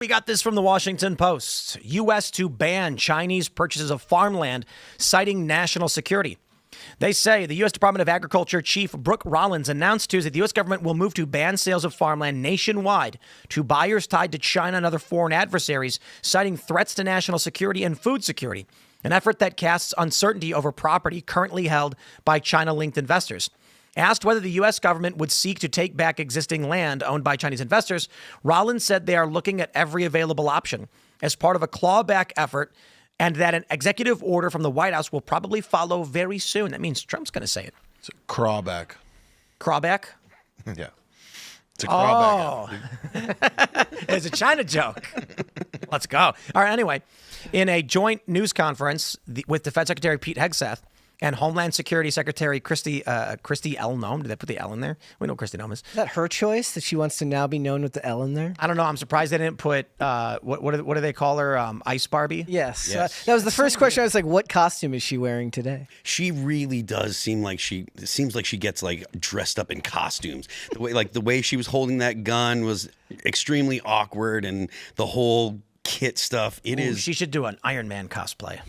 We got this from the Washington Post. U.S. to ban Chinese purchases of farmland, citing national security. They say the U.S. Department of Agriculture Chief Brooke Rollins announced Tuesday the U.S. government will move to ban sales of farmland nationwide to buyers tied to China and other foreign adversaries, citing threats to national security and food security, an effort that casts uncertainty over property currently held by China-linked investors. Asked whether the U.S. government would seek to take back existing land owned by Chinese investors, Rollins said they are looking at every available option as part of a clawback effort and that an executive order from the White House will probably follow very soon. That means Trump's going to say it. It's a crawback. Crawback? Yeah. It's a crawback. Oh. It's a China joke. Let's go. All right, anyway, in a joint news conference with Defense Secretary Pete Hegseth and Homeland Security Secretary Kristi L. Nome. Did they put the L in there? We know Kristi Nome is. Is that her choice that she wants to now be known with the L in there? I don't know. I'm surprised they didn't put, what do they call her? Ice Barbie? Yes. That was the first question. I was like, what costume is she wearing today? She really does seem like it seems like she gets like dressed up in costumes. The way she was holding that gun was extremely awkward, and the whole kit stuff. She should do an Iron Man cosplay.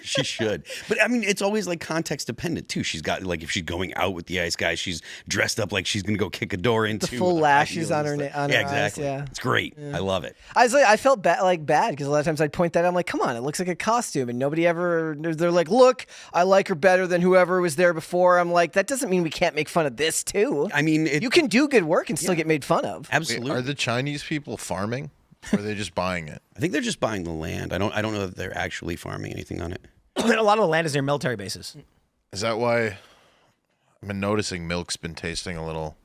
She should. But I mean, it's always like context dependent too. She's got like, if she's going out with the ice guy, she's dressed up like she's going to go kick a door into. The full lashes on her eyes. Exactly. Yeah. It's great. Yeah. I love it. I felt bad because a lot of times I'd point that out. I'm like, come on, it looks like a costume. And nobody ever, they're like, look, I like her better than whoever was there before. I'm like, that doesn't mean we can't make fun of this too. I mean, you can do good work and still get made fun of. Absolutely. Wait, are the Chinese people farming? Or are they just buying it? I think they're just buying the land. I don't know that they're actually farming anything on it. A lot of the land is near military bases. Is that why I've been noticing milk's been tasting a little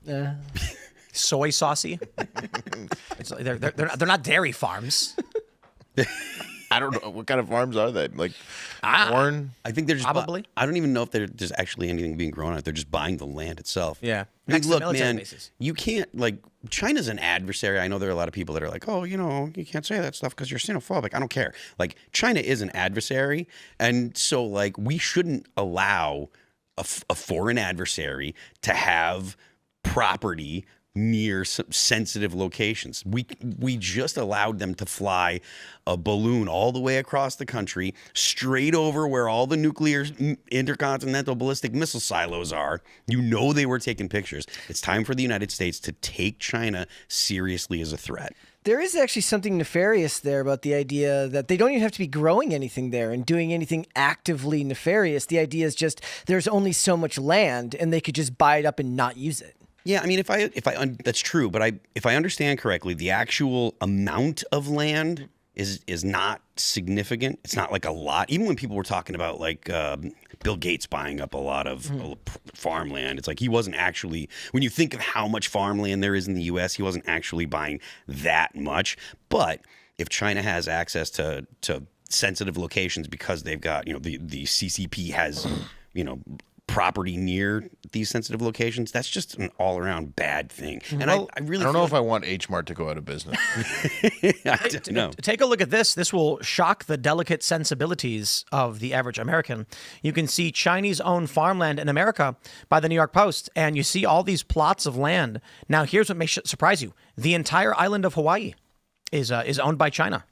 soy saucy? They're not dairy farms. I don't know. What kind of farms are they? Like corn? I think they're just probably. I don't even know if there's actually anything being grown on it. They're just buying the land itself. Yeah. Look, man, you can't, like, China's an adversary. I know there are a lot of people that are like, oh, you can't say that stuff because you're xenophobic. I don't care. Like, China is an adversary. And so, like, we shouldn't allow a foreign adversary to have property near some sensitive locations. We just allowed them to fly a balloon all the way across the country, straight over where all the nuclear intercontinental ballistic missile silos are. You know they were taking pictures. It's time for the United States to take China seriously as a threat. There is actually something nefarious there about the idea that they don't even have to be growing anything there and doing anything actively nefarious. The idea is just there's only so much land and they could just buy it up and not use it. Yeah, I mean, if I that's true, but if I understand correctly, the actual amount of land is not significant. It's not like a lot. Even when people were talking about like Bill Gates buying up a lot of farmland, it's like he wasn't actually. When you think of how much farmland there is in the U.S., he wasn't actually buying that much. But if China has access to sensitive locations because they've got, the CCP has, property near these sensitive locations, that's just an all-around bad thing. And I really don't know if I want H Mart to go out of business. No. Take a look at this. This will shock the delicate sensibilities of the average American. You can see Chinese-owned farmland in America by the New York Post, and you see all these plots of land. Now, here's what may surprise you. The entire island of Hawaii is owned by China.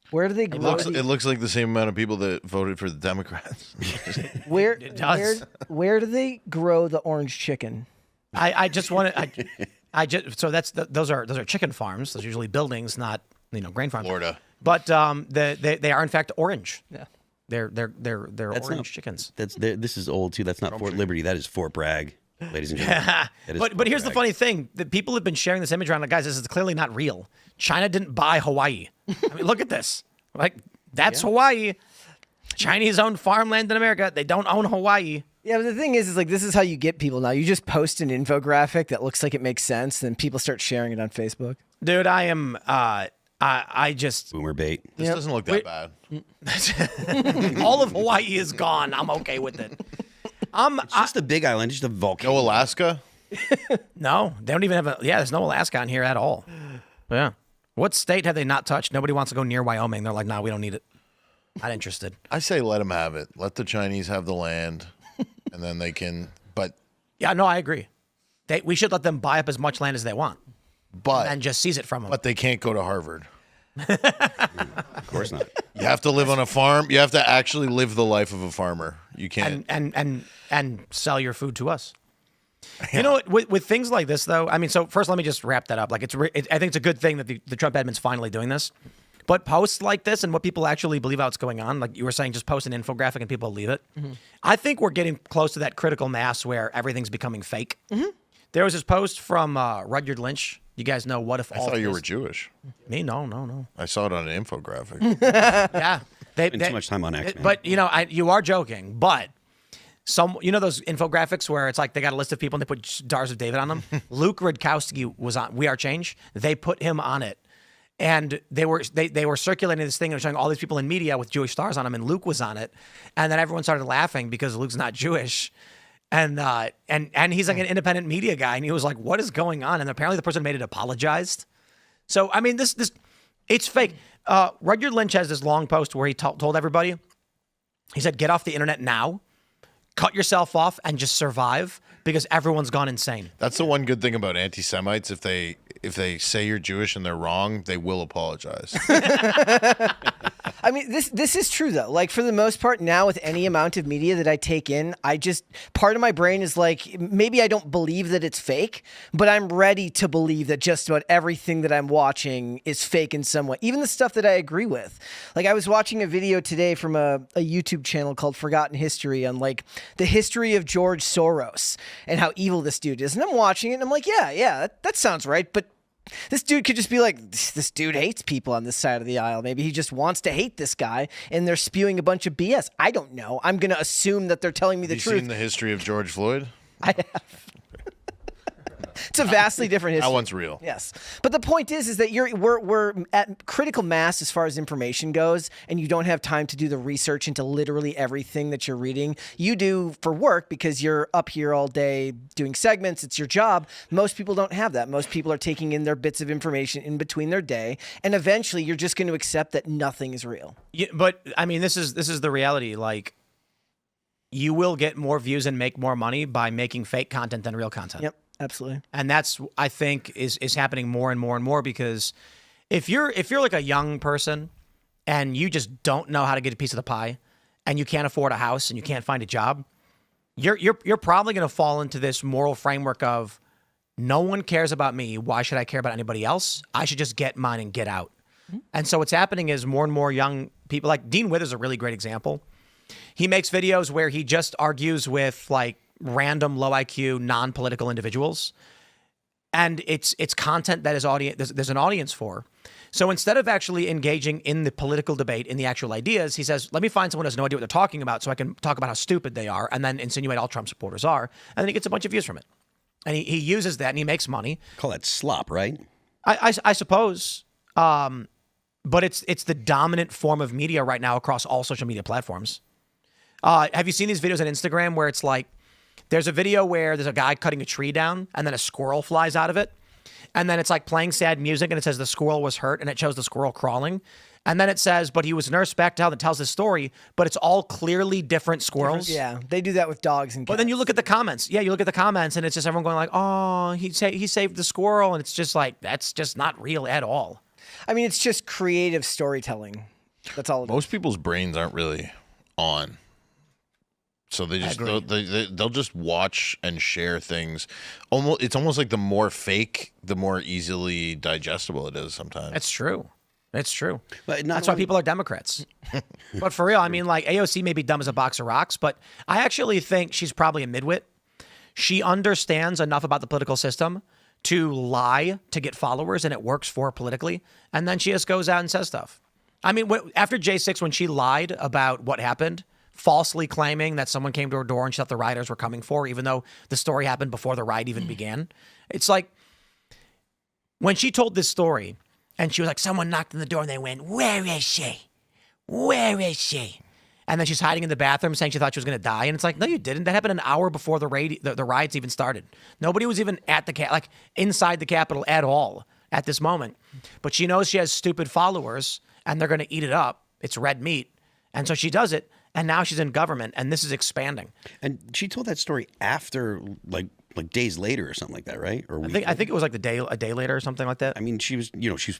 Where do they grow? It looks like the same amount of people that voted for the Democrats. It does. Where do they grow the orange chicken? I just want to. So those are chicken farms. Those are usually buildings, not grain farms. Florida. But they are in fact orange. Yeah. They're orange chickens. This is old too. That's not Fort Liberty. That is Fort Bragg, ladies and gentlemen. But here's the funny thing: that people have been sharing this image around. Like, guys, this is clearly not real. China didn't buy Hawaii. I mean, look at this. Like, that's Hawaii. Chinese-owned farmland in America. They don't own Hawaii. Yeah, but the thing is like, this is how you get people now. You just post an infographic that looks like it makes sense, and then people start sharing it on Facebook. Dude, I am. I just boomer bait. This doesn't look that bad. All of Hawaii is gone. I'm okay with it. It's just a big island, just a volcano. No Alaska? No, they don't even have there's no Alaska on here at all. Yeah. What state have they not touched? Nobody wants to go near Wyoming. They're like, nah, we don't need it. Not interested. I say let them have it. Let the Chinese have the land, and then they can. But yeah, no, I agree. We should let them buy up as much land as they want, and just seize it from them. But they can't go to Harvard. Of course not. You have to live on a farm. You have to actually live the life of a farmer. You can't. And sell your food to us. You know what? With things like this, though, I mean, so first, let me just wrap that up. Like, I think it's a good thing that the Trump admin's finally doing this. But posts like this and what people actually believe what's going on, like you were saying, just post an infographic and people leave it. Mm-hmm. I think we're getting close to that critical mass where everything's becoming fake. Mm-hmm. There was this post from Rudyard Lynch. You guys know what if I thought you were Jewish. Me? No. I saw it on an infographic. Yeah. Spend too much time on X, man. But, you are joking, but those infographics where it's like they got a list of people and they put Stars of David on them? Luke Rudkowski was on We Are Change. They put him on it. And they were circulating this thing and showing all these people in media with Jewish stars on them, and Luke was on it. And then everyone started laughing because Luke's not Jewish. And he's like an independent media guy, and he was like, "What is going on?" And apparently the person made it apologized. So I mean, this it's fake. Rudyard Lynch has this long post where he told everybody, he said, "Get off the internet now, cut yourself off, and just survive because everyone's gone insane." That's the one good thing about anti-Semites. If they say you're Jewish and they're wrong, they will apologize. I mean, this is true, though. Like, for the most part, now with any amount of media that I take in, part of my brain is like, maybe I don't believe that it's fake, but I'm ready to believe that just about everything that I'm watching is fake in some way. Even the stuff that I agree with. Like, I was watching a video today from a YouTube channel called Forgotten History on, like, the history of George Soros and how evil this dude is. And I'm watching it, and I'm like, yeah, that sounds right, but this dude could just be like, this dude hates people on this side of the aisle. Maybe he just wants to hate this guy, and they're spewing a bunch of BS. I don't know. I'm going to assume that they're telling me the truth. Have you seen the history of George Floyd? I have. It's a vastly different history. That one's real. Yes. But the point is that we're at critical mass as far as information goes, and you don't have time to do the research into literally everything that you're reading. You do for work because you're up here all day doing segments. It's your job. Most people don't have that. Most people are taking in their bits of information in between their day, and eventually you're just going to accept that nothing is real. Yeah, but I mean, this is the reality. Like, you will get more views and make more money by making fake content than real content. Yep. Absolutely. And that's, I think, is happening more and more and more, because if you're like a young person and you just don't know how to get a piece of the pie and you can't afford a house and you can't find a job, you're probably going to fall into this moral framework of, no one cares about me. Why should I care about anybody else? I should just get mine and get out. Mm-hmm. And so what's happening is more and more young people, like Dean Withers is a really great example. He makes videos where he just argues with like random low IQ, non-political individuals. And it's content that there's an audience for. So instead of actually engaging in the political debate, in the actual ideas, he says, let me find someone who has no idea what they're talking about so I can talk about how stupid they are and then insinuate all Trump supporters are. And then he gets a bunch of views from it. And he uses that and he makes money. Call that slop, right? I suppose. But it's the dominant form of media right now across all social media platforms. Have you seen these videos on Instagram where it's like, there's a video where there's a guy cutting a tree down and then a squirrel flies out of it. And then it's like playing sad music and it says the squirrel was hurt and it shows the squirrel crawling. And then it says, but he was nursed back to health. That tells this story, but it's all clearly different squirrels. Yeah, they do that with dogs and cats. But then you look at the comments. Yeah, you look at the comments and it's just everyone going like, oh, he saved the squirrel. And it's just like, that's just not real at all. I mean, it's just creative storytelling. That's all it is. Most people's brains aren't really on. So they just they'll just watch and share things. It's almost like the more fake, the more easily digestible it is sometimes. It's true. It's true. But that's why people are Democrats. But for real, I mean, like AOC may be dumb as a box of rocks, but I actually think she's probably a midwit. She understands enough about the political system to lie to get followers, and it works for her politically. And then she just goes out and says stuff. I mean, after J6, when she lied about what happened, falsely claiming that someone came to her door and she thought the rioters were coming for her, even though the story happened before the riot even began. It's like when she told this story and she was like, someone knocked on the door and they went, where is she? Where is she? And then she's hiding in the bathroom saying she thought she was going to die. And it's like, no, you didn't. That happened an hour before the riots even started. Nobody was even at inside the Capitol at all at this moment. But she knows she has stupid followers and they're going to eat it up. It's red meat. And so she does it. And now she's in government, and this is expanding. And she told that story after, like days later or something like that, right? Or I think it was like a day later or something like that. I mean, she was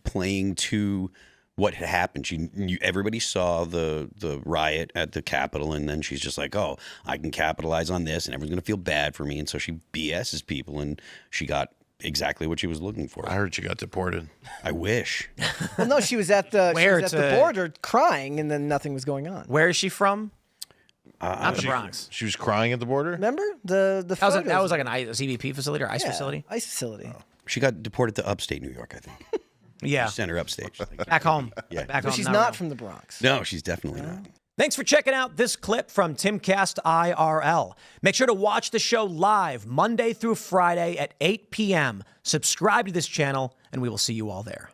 playing to what had happened. Everybody saw the riot at the Capitol, and then she's just like, oh, I can capitalize on this, and everyone's going to feel bad for me. And so she BS's people, and she got exactly what she was looking for. I heard she got deported. I wish. Well, no, she was at the border crying, and then nothing was going on. Where is she from? Not the Bronx. She was crying at the border? Remember the That was like a CBP facility or ICE facility? ICE facility. She got deported to upstate New York, I think. Yeah. Sent her upstate. She's like, Back home. Yeah. Back But home. she's not not real. from the Bronx. no, she's definitely not. Thanks for checking out this clip from Timcast IRL. Make sure to watch the show live Monday through Friday at 8 p.m. Subscribe to this channel, and we will see you all there.